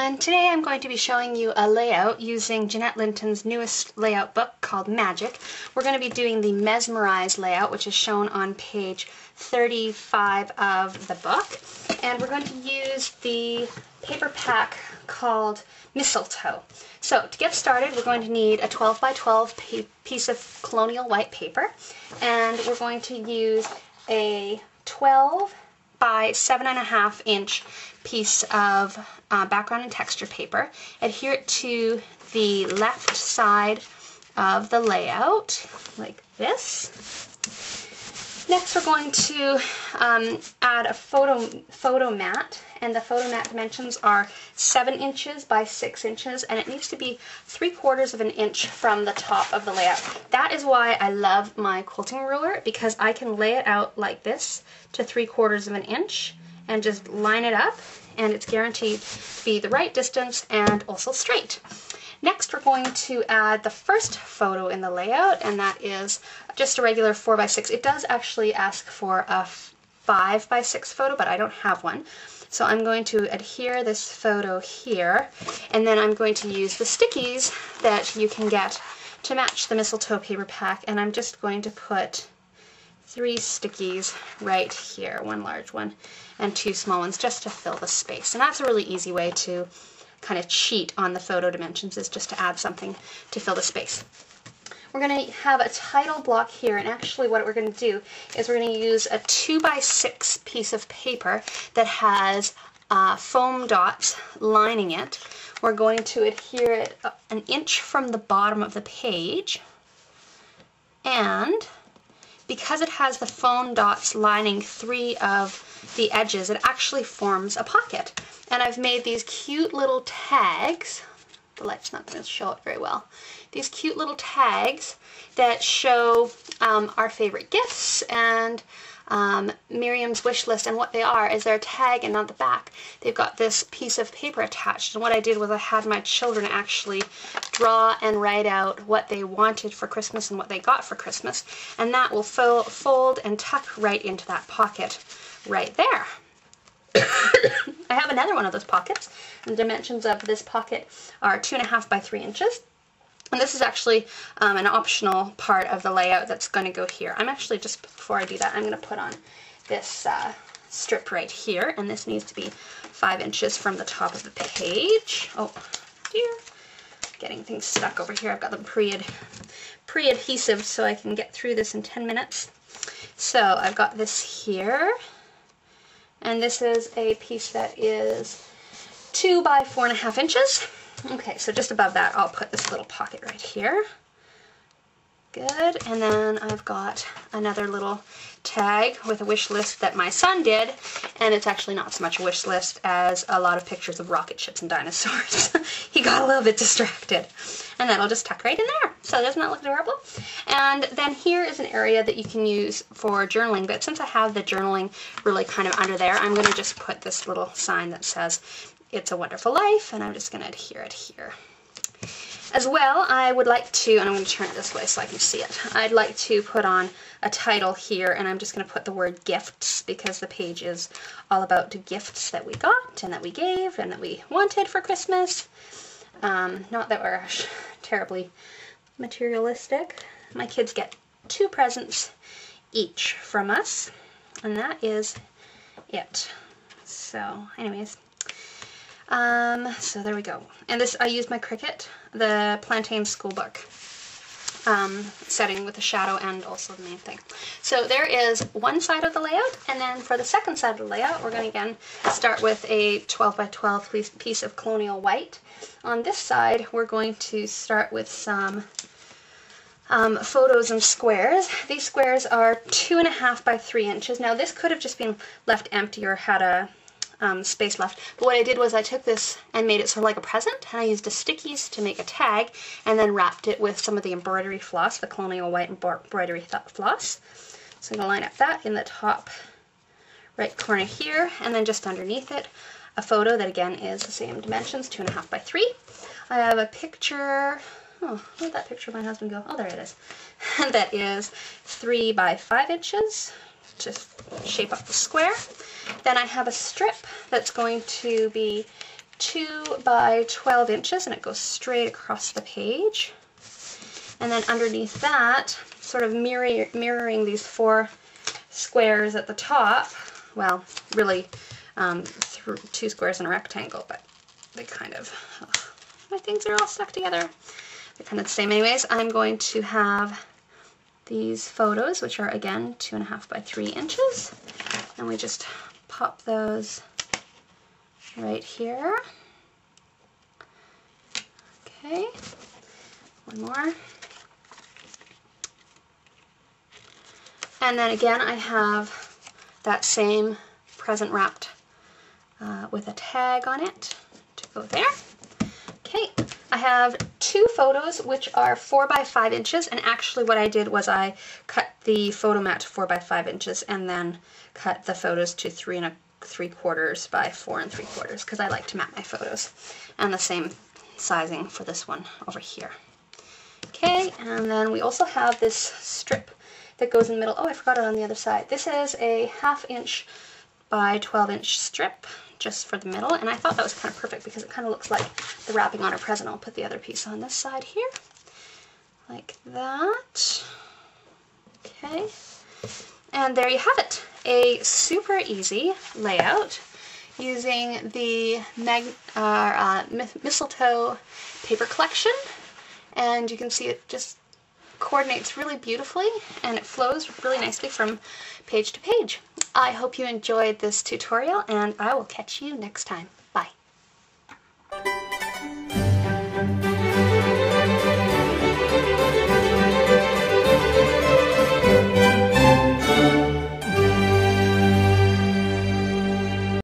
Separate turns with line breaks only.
And today I'm going to be showing you a layout using Jeanette Lynton's newest layout book called Magic. We're going to be doing the Mesmerize layout, which is shown on page 35 of the book. And we're going to use the paper pack called Mistletoe. So to get started, we're going to need a 12 by 12 piece of colonial white paper, and we're going to use a 12 by 7.5 inch piece of background and texture paper. Adhere it to the left side of the layout like this. Next, we're going to add a photo mat, and the photo mat dimensions are 7 inches by 6 inches, and it needs to be 3/4 of an inch from the top of the layout. That is why I love my quilting ruler, because I can lay it out like this to 3/4 of an inch and just line it up, and it's guaranteed to be the right distance and also straight. Next, we're going to add the first photo in the layout, and that is just a regular 4 by 6. It does actually ask for a 5 by 6 photo, but I don't have one. So I'm going to adhere this photo here, and then I'm going to use the stickies that you can get to match the Mistletoe paper pack, and I'm just going to put 3 stickies right here, 1 large one and 2 small ones, just to fill the space. And that's a really easy way to kind of cheat on the photo dimensions, is just to add something to fill the space. We're going to have a title block here, and actually what we're going to do is we're going to use a 2 by 6 piece of paper that has foam dots lining it. We're going to adhere it an inch from the bottom of the page, and because it has the foam dots lining 3 of the edges, it actually forms a pocket. And I've made these cute little tags. The light's not going to show it very well. These cute little tags that show our favorite gifts and Miriam's wish list, and what they are is they're a tag, and on the back they've got this piece of paper attached. And what I did was I had my children actually draw and write out what they wanted for Christmas and what they got for Christmas, and that will fold and tuck right into that pocket right there. I have another one of those pockets, and the dimensions of this pocket are 2.5 by 3 inches. And this is actually an optional part of the layout that's going to go here. I'm actually, just before I do that, I'm going to put on this strip right here, and this needs to be 5 inches from the top of the page. Oh dear, getting things stuck over here. I've got them pre-adhesive so I can get through this in 10 minutes. So I've got this here, and this is a piece that is 2 by 4.5 inches. Okay, so just above that, I'll put this little pocket right here. Good, and then I've got another little tag with a wish list that my son did, and it's actually not so much a wish list as a lot of pictures of rocket ships and dinosaurs. He got a little bit distracted, and that'll just tuck right in there. So doesn't that look adorable? And then here is an area that you can use for journaling, but since I have the journaling really kind of under there, I'm going to just put this little sign that says "It's a Wonderful Life," and I'm just going to adhere it here. As well, I would like to, and I'm going to turn it this way so I can see it, I'd like to put on a title here, and I'm just going to put the word gifts, because the page is all about the gifts that we got and that we gave and that we wanted for Christmas. Not that we're terribly materialistic. My kids get 2 presents each from us, and that is it. So anyways, so there we go. And this, I used my Cricut, the Plantain Schoolbook setting with the shadow and also the main thing. So there is one side of the layout, and then for the second side of the layout, we're going to again start with a 12 by 12 piece of colonial white. On this side, we're going to start with some photos and squares. These squares are 2.5 by 3 inches. Now this could have just been left empty or had a space left, but what I did was I took this and made it sort of like a present, and I used the stickies to make a tag, and then wrapped it with some of the embroidery floss, the colonial white embroidery floss. So I'm going to line up that in the top right corner here, and then just underneath it a photo that again is the same dimensions, 2.5 by 3. I have a picture, oh, where'd that picture of my husband go? Oh, there it is. That is 3 by 5 inches. Just shape up the square. Then I have a strip that's going to be 2 by 12 inches, and it goes straight across the page. And then underneath that, sort of mirroring these 4 squares at the top, well, really 2 squares in a rectangle, but they kind of, my things are all stuck together. They're kind of the same anyways. I'm going to have these photos, which are again 2.5 by 3 inches, and we just pop those right here. Okay, one more. And then again, I have that same present wrapped with a tag on it to go there. Okay, I have 2 photos which are 4 by 5 inches, and actually what I did was I cut the photo mat to 4 by 5 inches and then cut the photos to 3 3/4 by 4 3/4 because I like to map my photos, and the same sizing for this one over here. Okay, and then we also have this strip that goes in the middle. Oh, I forgot it on the other side. This is a 1/2 inch by 12 inch strip just for the middle, and I thought that was kind of perfect because it kind of looks like the wrapping on a present. I'll put the other piece on this side here, like that. Okay, and there you have it. A super easy layout using the Mistletoe paper collection, and you can see it just coordinates really beautifully and it flows really nicely from page to page. I hope you enjoyed this tutorial, and I will catch you next time.